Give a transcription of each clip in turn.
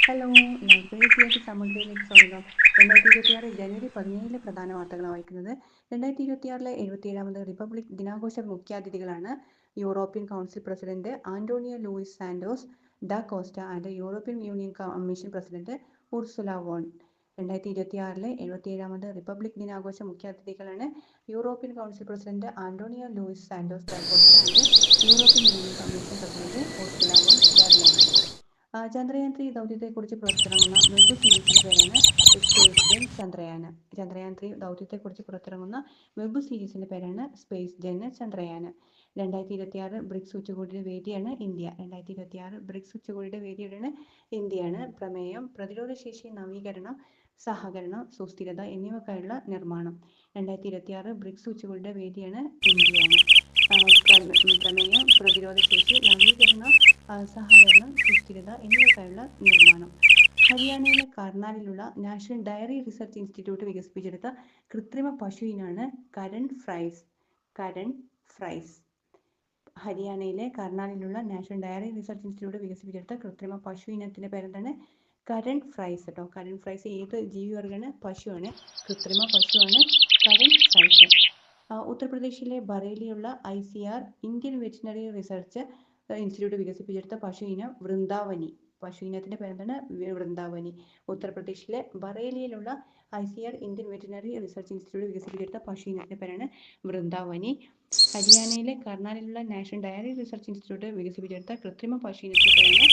Hello, library ജിയാക്കി സമഗ്രയിലേക്ക് സ്വാഗതം. 2026 ജനുവരി 17 പ്രധാന വാർത്തകൾ വായിക്കുന്നത്. 2026 77ാമത് റിപ്പബ്ലിക് ദിനാഘോഷ മുഖ്യാതിഥികളാണ് European Council president Antonio Luis Santos da Costa and European Union Commission president Ursula von. 2026 77ാമത് റിപ്പബ്ലിക് ദിനാഘോഷ മുഖ്യാതിഥികളാണ് European Council president Antonio Luis Santos da Costa and European Union Commission president Ursula von der Leyen. Chandrayaan 3 ദൗത്യത്തെക്കുറിച്ച് പുറത്തിറങ്ങുന്ന web സീരീസിന്റെ പേരാണ് space gen Chandrayaan. Chandrayaan 3 ദൗത്യത്തെക്കുറിച്ച് പുറത്തിറങ്ങുന്ന web സീരീസിന്റെ പേരാണ് സ്പേസ് ജെൻ ചന്ദ്രയാന്. 2026 ബ്രിക്സ് ഉച്ചകോടിയുടെ വേദിയാണ് ഇന്ത്യ. 2026 ബ്രിക്സ് ഉച്ചകോടിയുടെ വേദിയാണ് ഇന്ത്യയാണ്. പ്രമേയം പ്രതിരോധശേഷി, നവീകരണം, സഹകരണം, സുസ്ഥിരത എന്നിവയ്ക്കായുള്ള നിർമ്മാണം. 2026 ബ്രിക്സ് ഉച്ചകോടിയുടെ വേദിയാണ് ഇന്ത്യയാണ്. പ്രമേയം പ്രതിരോധശേഷി, നവീകരണം, സഹകരണം, സുസ്ഥിരത എന്നിവയ്ക്കായുള്ള നിർമ്മാണം. ഹരിയാനയിലെ കർണാലിലുള്ള നാഷണൽ ഡയറി റിസർച്ച് ഇൻസ്റ്റിറ്റ്യൂട്ട് വികസിപ്പിച്ചെടുത്ത കൃത്രിമ പശു ഇനമാണ് കരൺ ഫ്രൈസ്. കരൺ ഫ്രൈസ്. ഹരിയാനയിലെ കർണാലിലുള്ള നാഷണൽ ഡയറി റിസർച്ച് ഇൻസ്റ്റിറ്റ്യൂട്ട് വികസിപ്പിച്ചെടുത്ത കൃത്രിമ പശു ഇനത്തിന്റെ പേരെന്താണ്? കരൺ ഫ്രൈസ് കേട്ടോ. കരൺ ഫ്രൈസ് ഏത് ജീവിവർഗമാണ്? പശുവാണ്. കൃത്രിമ പശുവാണ് കരൺ ഫ്രൈസ്. ഉത്തർപ്രദേശിലെ ബറേലിയുള്ള ICR Indian veterinary research institute വികസിപ്പിച്ചെടുത്ത പശു ഇനം വൃന്ദാവനി. പശു ഇനത്തിന്റെ പേരെന്താണ്? വൃന്ദാവനി. ഉത്തർപ്രദേശിലെ ബറേലിയിലുള്ള ICR Indian veterinary research institute വികസിപ്പിച്ചെടുത്ത പശു ഇനത്തിന്റെ പേരാണ് വൃന്ദാവനി. ഹരിയാനയിലെ കർണാലിലുള്ള നാഷണൽ ഡയറി റിസർച്ച് ഇൻസ്റ്റിറ്റ്യൂട്ട് വികസിപ്പിച്ചെടുത്ത കൃത്രിമ പശു ഇനത്തിന്റെ പേരാണ്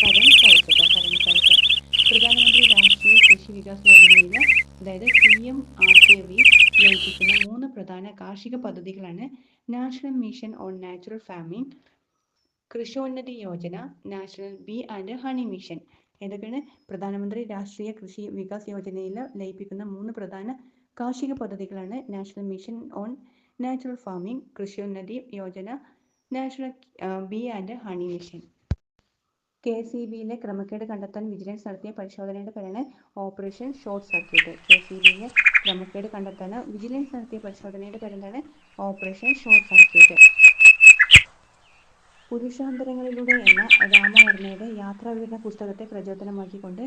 കരൺ ഫ്രൈസ് കേട്ടോ. കരൺ ഫ്രൈസ്. പ്രധാനമന്ത്രി രാഷ്ട്രീയ കൃഷി വികാസ് യോജനയിൽ, അതായത് PMRKV ലയിപ്പിക്കുന്ന 3 പ്രധാന കാർഷിക പദ്ധതികളാണ് national mission on natural farming, Krishonnati Yojana, national bee and honey mission. ഏതൊക്കെയാണ്? പ്രധാനമന്ത്രി രാഷ്ട്രീയ കൃഷി വികാസ് യോജനയിൽ ലയിപ്പിക്കുന്ന 3 പ്രധാന കാർഷിക പദ്ധതികളാണ് national mission on natural farming, Krishonnati Yojana, national bee and honey mission. KCBയിലെ ക്രമക്കേട് കണ്ടെത്താൻ വിജിലൻസ് നടത്തിയ പരിശോധനയുടെ പേരാണ് ഓപ്പറേഷൻ ഷോർട്ട് സർക്യൂട്ട്. KCBയിലെ ക്രമക്കേട് കണ്ടെത്താൻ വിജിലൻസ് നടത്തിയ പരിശോധനയുടെ പേരെന്താണ്? Operation short circuit. പുരുഷാന്തരങ്ങളിലൂടെ എന്ന രാമവർമ്മയുടെ യാത്രാവിവരണ പുസ്തകത്തെ പ്രചോദനമാക്കിക്കൊണ്ട്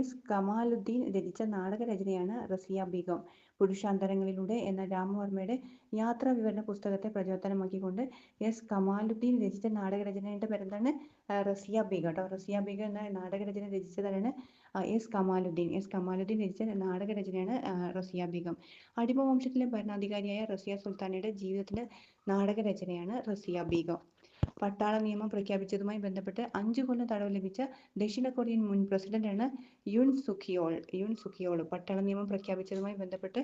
S. കമാലുദ്ദീൻ രചിച്ച നാടകരചനയാണ് റസിയ ബീഗം. പുരുഷാന്തരങ്ങളിലൂടെ എന്ന രാമവർമ്മയുടെ യാത്രാവിവരണ പുസ്തകത്തെ പ്രചോദനമാക്കിക്കൊണ്ട് S. കമാലുദ്ദീൻ രചിച്ച നാടകരചനയുടെ പേരെന്താണ്? റസിയ ബീഗം കേട്ടോ. റസിയ ബീഗം എന്ന നാടകരചന രചിച്ചതാണ് S. കമാലുദ്ദീൻ. S. കമാലുദ്ദീൻ രചിച്ച നാടകരചനയാണ് റസിയ ബീഗം. അടിമവംശത്തിലെ ഭരണാധികാരിയായ റസിയ സുൽത്താനയുടെ ജീവിതത്തിന്റെ നാടകരചനയാണ് റസിയ ബീഗം. പട്ടാള നിയമം പ്രഖ്യാപിച്ചതുമായി ബന്ധപ്പെട്ട് 5 കൊല്ലം തടവ് ലഭിച്ച ദക്ഷിണ കൊറിയൻ മുൻ പ്രസിഡന്റാണ് യുൻ സുക്കിയോൾ. പട്ടാള നിയമം പ്രഖ്യാപിച്ചതുമായി ബന്ധപ്പെട്ട്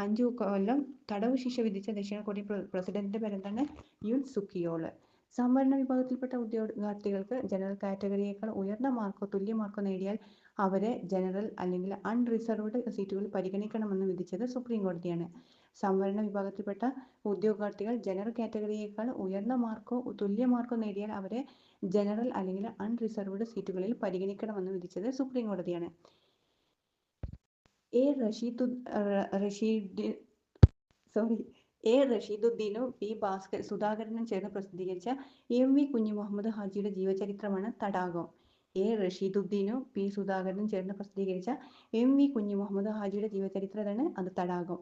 5 കൊല്ലം തടവ് ശിക്ഷ വിധിച്ച ദക്ഷിണ കൊറിയൻ പ്രസിഡന്റിന്റെ പേരെന്താണ്? യുൻ സുക്കിയോൾ. സംവരണ വിഭാഗത്തിൽപ്പെട്ട ഉദ്യോഗാർത്ഥികൾക്ക് ജനറൽ കാറ്റഗറിയേക്കാൾ ഉയർന്ന മാർക്കോ തുല്യ മാർക്കോ നേടിയാൽ അവരെ ജനറൽ അല്ലെങ്കിൽ അൺറിസർവ്ഡ് സീറ്റുകളിൽ പരിഗണിക്കണമെന്ന് വിധിച്ചത് സുപ്രീം കോടതിയാണ്. സംവരണ വിഭാഗത്തിൽപ്പെട്ട ഉദ്യോഗാർത്ഥികൾ ജനറൽ കാറ്റഗറിയേക്കാൾ ഉയർന്ന മാർക്കോ തുല്യ മാർക്കോ നേടിയാൽ അവരെ ജനറൽ അല്ലെങ്കിൽ അൺറിസർവ്ഡ് സീറ്റുകളിൽ പരിഗണിക്കണമെന്ന് വിധിച്ചത് സുപ്രീം കോടതിയാണ്. എ റഷീദുദ്ദീനും P. സുധാകരനും ചേർന്ന് പ്രസിദ്ധീകരിച്ച MV കുഞ്ഞുമുഹമ്മദ് ഹാജിയുടെ ജീവചരിത്രമാണ് തടാകം. എ റഷീദുദ്ദീനും P. സുധാകരനും ചേർന്ന് പ്രസിദ്ധീകരിച്ച MV കുഞ്ഞുമുഹമ്മദ് ഹാജിയുടെ ജീവചരിത്രമാണ് അത് തടാകം.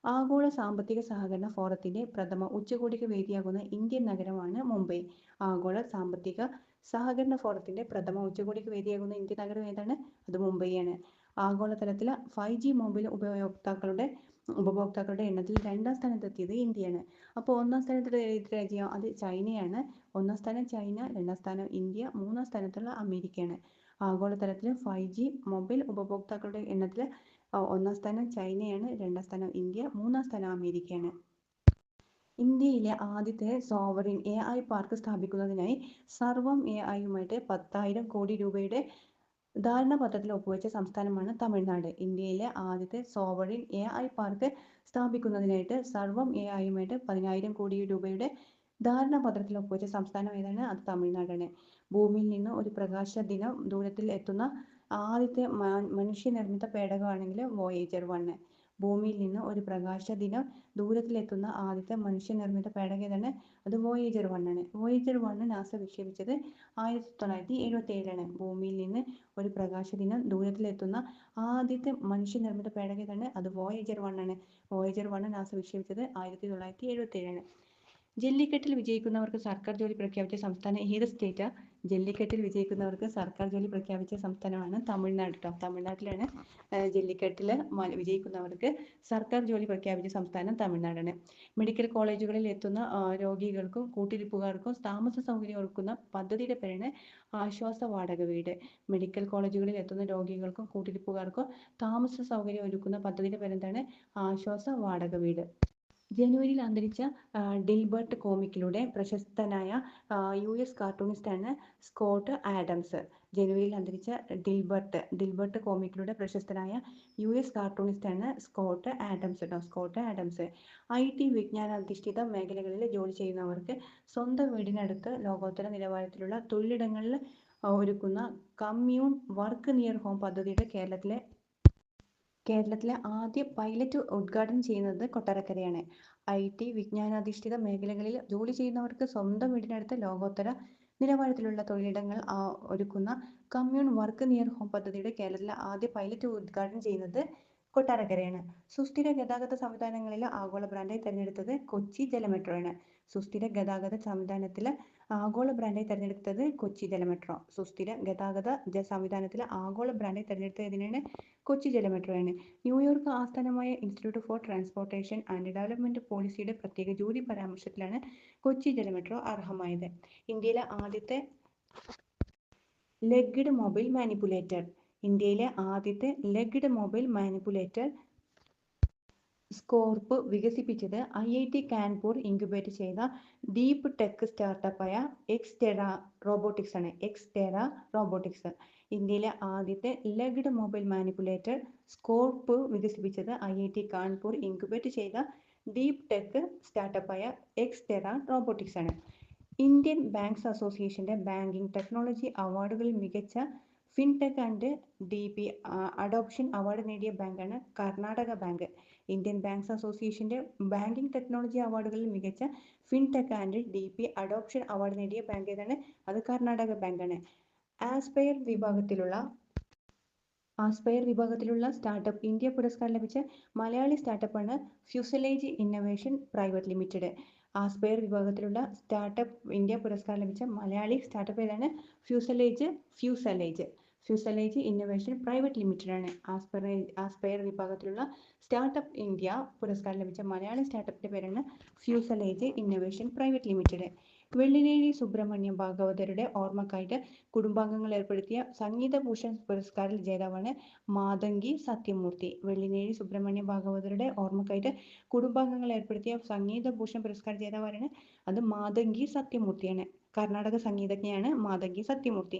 ആഗോള സാമ്പത്തിക സഹകരണ ഫോറത്തിന്റെ പ്രഥമ ഉച്ചകോടിക്ക് വേദിയാകുന്ന ഇന്ത്യൻ നഗരമാണ് മുംബൈ. ആഗോള സാമ്പത്തിക സഹകരണ ഫോറത്തിന്റെ പ്രഥമ ഉച്ചകോടിക്ക് വേദിയാകുന്ന ഇന്ത്യൻ നഗരം ഏതാണ്? അത് മുംബൈയാണ്. ആഗോളതലത്തിൽ 5G മൊബൈൽ ഉപഭോക്താക്കളുടെ എണ്ണത്തിൽ 2ാം സ്ഥാനത്തെത്തിയത് ഇന്ത്യയാണ്. അപ്പോൾ 1ാം സ്ഥാനത്തുള്ള ഏത് രാജ്യം? അത് ചൈനയാണ്. 1ാം സ്ഥാനം ചൈന, 2ാം സ്ഥാനം ഇന്ത്യ, 3ാം സ്ഥാനത്തുള്ള അമേരിക്കയാണ്. ആഗോളതലത്തിൽ 5G മൊബൈൽ ഉപഭോക്താക്കളുടെ എണ്ണത്തിൽ 1ാം സ്ഥാനം ചൈനയാണ്, 2ാം സ്ഥാനം ഇന്ത്യ, 3ാം സ്ഥാനം അമേരിക്കയാണ്. ഇന്ത്യയിലെ ആദ്യത്തെ സോവറിൻ AI പാർക്ക് സ്ഥാപിക്കുന്നതിനായി സർവം AIയുമായിട്ട് 10,000 കോടി രൂപയുടെ ധാരണാപത്രത്തിൽ ഒപ്പുവെച്ച സംസ്ഥാനമാണ് തമിഴ്നാട്. ഇന്ത്യയിലെ ആദ്യത്തെ സോവറിൻ AI പാർക്ക് സ്ഥാപിക്കുന്നതിനായിട്ട് സർവം AIയുമായിട്ട് 10,000 കോടി രൂപയുടെ ധാരണാപത്രത്തിൽ ഒപ്പുവെച്ച സംസ്ഥാനം ഏതാണ്? അത് തമിഴ്നാടാണ്. ഭൂമിയിൽ നിന്ന് ഒരു പ്രകാശ ദിനം ദൂരത്തിൽ എത്തുന്ന ആദ്യത്തെ മനുഷ്യനിർമ്മിത പേടകമാണെങ്കിൽ Voyager 1. ഭൂമിയിൽ നിന്ന് ഒരു പ്രകാശ ദിനം ദൂരത്തിലെത്തുന്ന ആദ്യത്തെ മനുഷ്യനിർമ്മിത പേടകം ഏതാണ്? അത് വോയേജർ 1 ആണ്. വോയേജർ 1 നാസ വിക്ഷേപിച്ചത് 1977 ഭൂമിയിൽ നിന്ന് ഒരു പ്രകാശ ദിനം ദൂരത്തിലെത്തുന്ന ആദ്യത്തെ മനുഷ്യനിർമ്മിത പേടകം ഏതാണ്? അത് വോയേജർ 1 ആണ്. വോയേജർ 1 നാസ വിക്ഷേപിച്ചത് 1977 ജല്ലിക്കെട്ടിൽ വിജയിക്കുന്നവർക്ക് സർക്കാർ ജോലി പ്രഖ്യാപിച്ച സംസ്ഥാനം ഏത് സ്റ്റേറ്റാ? ജല്ലിക്കെട്ടിൽ വിജയിക്കുന്നവർക്ക് സർക്കാർ ജോലി പ്രഖ്യാപിച്ച സംസ്ഥാനമാണ് തമിഴ്നാട് കേട്ടോ. തമിഴ്നാട്ടിലാണ് ജല്ലിക്കെട്ടിൽ വിജയിക്കുന്നവർക്ക് സർക്കാർ ജോലി പ്രഖ്യാപിച്ച സംസ്ഥാനം തമിഴ്നാടാണ്. മെഡിക്കൽ കോളേജുകളിൽ എത്തുന്ന രോഗികൾക്കും കൂട്ടിരിപ്പുകാർക്കും താമസ സൗകര്യം ഒരുക്കുന്ന പദ്ധതിയുടെ പേരാണ് ആശ്വാസ വാടക വീട്. മെഡിക്കൽ കോളേജുകളിൽ എത്തുന്ന രോഗികൾക്കും കൂട്ടിരിപ്പുകാർക്കും താമസ സൗകര്യം ഒരുക്കുന്ന പദ്ധതിയുടെ പേരെന്താണ്? ആശ്വാസ വാടക വീട്. ജനുവരിയിൽ അന്തരിച്ച ഡിൽബർട്ട് കോമിക്കിലൂടെ പ്രശസ്തനായ US കാർട്ടൂണിസ്റ്റാണ് സ്കോട്ട് ആഡംസ്. ജനുവരിയിൽ അന്തരിച്ച ഡിൽബർട്ട് കോമിക്കിലൂടെ പ്രശസ്തനായ US കാർട്ടൂണിസ്റ്റാണ് സ്കോട്ട് ആഡംസ് കേട്ടോ. Scott Adams. IT വിജ്ഞാനാധിഷ്ഠിത മേഖലകളിൽ ജോലി ചെയ്യുന്നവർക്ക് സ്വന്തം വീടിനടുത്ത് ലോകോത്തര നിലവാരത്തിലുള്ള തൊഴിലിടങ്ങളിൽ ഒരുക്കുന്ന കമ്മ്യൂൺ വർക്ക് നിയർ ഹോം പദ്ധതിയുടെ കേരളത്തിലെ ആദ്യ പൈലറ്റ് ഉദ്ഘാടനം ചെയ്യുന്നത് കൊട്ടാരക്കരയാണ്. IT വിജ്ഞാനാധിഷ്ഠിത മേഖലകളിൽ ജോലി ചെയ്യുന്നവർക്ക് സ്വന്തം വീടിനടുത്ത് ലോകോത്തര നിലവാരത്തിലുള്ള തൊഴിലിടങ്ങൾ ഒരുക്കുന്ന കമ്മ്യൂൺ വർക്ക് നിയർ ഹോം പദ്ധതിയുടെ കേരളത്തിലെ ആദ്യ പൈലറ്റ് ഉദ്ഘാടനം ചെയ്യുന്നത് കൊട്ടാരക്കരയാണ്. സുസ്ഥിര ഗതാഗത സംവിധാനങ്ങളിൽ ആഗോള ബ്രാൻഡായി തിരഞ്ഞെടുത്തത് കൊച്ചി ജലമെട്രോയാണ്. സുസ്ഥിര ഗതാഗത സംവിധാനത്തിൽ ആഗോള ബ്രാൻഡായി തിരഞ്ഞെടുത്തത് കൊച്ചി ജലമെട്രോ. സുസ്ഥിര ഗതാഗത സംവിധാനത്തിൽ ആഗോള ബ്രാൻഡായി തിരഞ്ഞെടുത്തതിനാണ് കൊച്ചി ജലമെട്രോയാണ്. ന്യൂയോർക്ക് ആസ്ഥാനമായ institute four transportation and development പോളിസിയുടെ പ്രത്യേക ജൂറി പരാമർശത്തിലാണ് കൊച്ചി ജലമെട്രോ അർഹമായത്. ഇന്ത്യയിലെ ആദ്യത്തെ ലെഗ്ഡ് മൊബൈൽ മാനിപ്പുലേറ്റർ. ഇന്ത്യയിലെ ആദ്യത്തെ ലെഗ്ഡ് മൊബൈൽ മാനിപ്പുലേറ്റർ സ്കോർപ്പ് വികസിപ്പിച്ചത് IIT കാൻപൂർ ഇൻക്യുബേറ്റ് ചെയ്ത ഡീപ്പ് ടെക് സ്റ്റാർട്ടപ്പായ എക്സ്റ്റെറ റോബോട്ടിക്സ് ആണ്. എക്സ്റ്റെറ റോബോട്ടിക്സ്. ഇന്ത്യയിലെ ആദ്യത്തെ ലെഗ്ഡ് മൊബൈൽ മാനിപ്പുലേറ്റർ സ്കോർപ്പ് വികസിപ്പിച്ചത് IIT കാൻപൂർ ഇൻക്യുബേറ്റ് ചെയ്ത ഡീപ്പ് ടെക് സ്റ്റാർട്ടപ്പായ എക്സ്റ്റെറ റോബോട്ടിക്സ് ആണ്. ഇന്ത്യൻ ബാങ്ക്സ് അസോസിയേഷന്റെ ബാങ്കിംഗ് ടെക്നോളജി അവാർഡുകളിൽ മികച്ച fintech and DP adoption award നേടിയ ബാങ്കാണ് കർണാടക ബാങ്ക്. ഇന്ത്യൻ ബാങ്ക്സ് അസോസിയേഷന്റെ ബാങ്കിംഗ് ടെക്നോളജി അവാർഡുകളിൽ മികച്ച fintech and DP adoption award നേടിയ ബാങ്ക് ഏതാണ്? അത് കർണാടക ബാങ്കാണ്. ആസ്പയർ വിഭാഗത്തിലുള്ള സ്റ്റാർട്ടപ്പ് ഇന്ത്യ പുരസ്കാരം ലഭിച്ച മലയാളി സ്റ്റാർട്ടപ്പാണ് fuselage innovation private limited. Aspire വിഭാഗത്തിലുള്ള സ്റ്റാർട്ടപ്പ് ഇന്ത്യ പുരസ്കാരം ലഭിച്ച മലയാളി സ്റ്റാർട്ടപ്പ് ഏതാണ്? ഫ്യൂസലേജ് ഇന്നൊവേഷൻ പ്രൈവറ്റ് ലിമിറ്റഡ് ആണ്. ആസ്പയർ വിഭാഗത്തിലുള്ള സ്റ്റാർട്ടപ്പ് ഇന്ത്യ പുരസ്കാരം ലഭിച്ച മലയാളി സ്റ്റാർട്ടപ്പിന്റെ പേരാണ് fuselage innovation private limited. Vellinezhi Subrahmanyam ഭാഗവതരുടെ ഓർമ്മക്കായിട്ട് കുടുംബാംഗങ്ങൾ ഏർപ്പെടുത്തിയ സംഗീതഭൂഷൺ പുരസ്കാര ജേതാവാണ് മാതങ്കി സത്യമൂർത്തി. വെള്ളിനേഴി സുബ്രഹ്മണ്യം ഭാഗവതരുടെ ഓർമ്മക്കായിട്ട് കുടുംബാംഗങ്ങൾ ഏർപ്പെടുത്തിയ സംഗീതഭൂഷൺ പുരസ്കാര ജേതാവാണ് അത് മാതങ്കി സത്യമൂർത്തിയാണ്. കർണാടക സംഗീതജ്ഞയാണ് മാതങ്കി സത്യമൂർത്തി.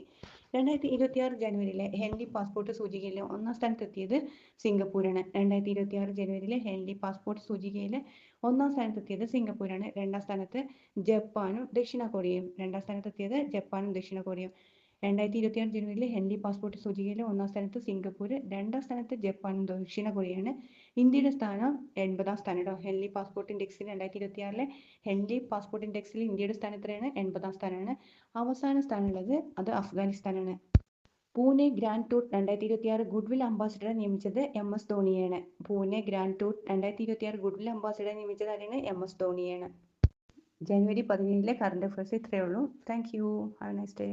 2026 ജനുവരിയിലെ ഹെൻറി പാസ്പോർട്ട് സൂചികയിൽ ഒന്നാം സ്ഥാനത്തെത്തിയത് സിംഗപ്പൂരാണ്. 2026 ജനുവരിയിലെ ഹെൻറി പാസ്പോർട്ട് സൂചികയിൽ ഒന്നാം സ്ഥാനത്തെത്തിയത് സിംഗപ്പൂരാണ്. രണ്ടാം സ്ഥാനത്ത് ജപ്പാനും ദക്ഷിണ കൊറിയയും. 2026 ജനുവരിയിൽ ഹെൻറി പാസ്പോർട്ട് സൂചികയിൽ ഒന്നാം സ്ഥാനത്ത് സിംഗപ്പൂർ, രണ്ടാം സ്ഥാനത്ത് ജപ്പാനും ദക്ഷിണ കൊറിയയാണ്. ഇന്ത്യയുടെ സ്ഥാനം 80-ാം സ്ഥാനം. ഹെൻറി പാസ്പോർട്ട് ഇൻഡെക്സിൽ 2026 ഹെൻറി പാസ്പോർട്ട് ഇൻഡെക്സിൽ ഇന്ത്യയുടെ സ്ഥാനം എത്രയാണ്? 80-ാം സ്ഥാനമാണ്. അവസാന സ്ഥാനമുള്ളത് അത് അഫ്ഗാനിസ്ഥാനാണ്. പൂനെ ഗ്രാൻഡ് ടൂർ 2026 ഗുഡ്വിൽ അംബാസിഡറെ നിയമിച്ചത് MS ധോണിയാണ്. പൂനെ ഗ്രാൻഡ് ടൂർ 2026 ഗുഡ്വിൽ അംബാസിഡറെ നിയമിച്ചത് ആരാണ്? MS ധോണിയാണ്. ജനുവരി 17 കറണ്ട് അഫയേഴ്സ് ഇത്രയേ ഉള്ളൂ. Thank you. Have a nice day.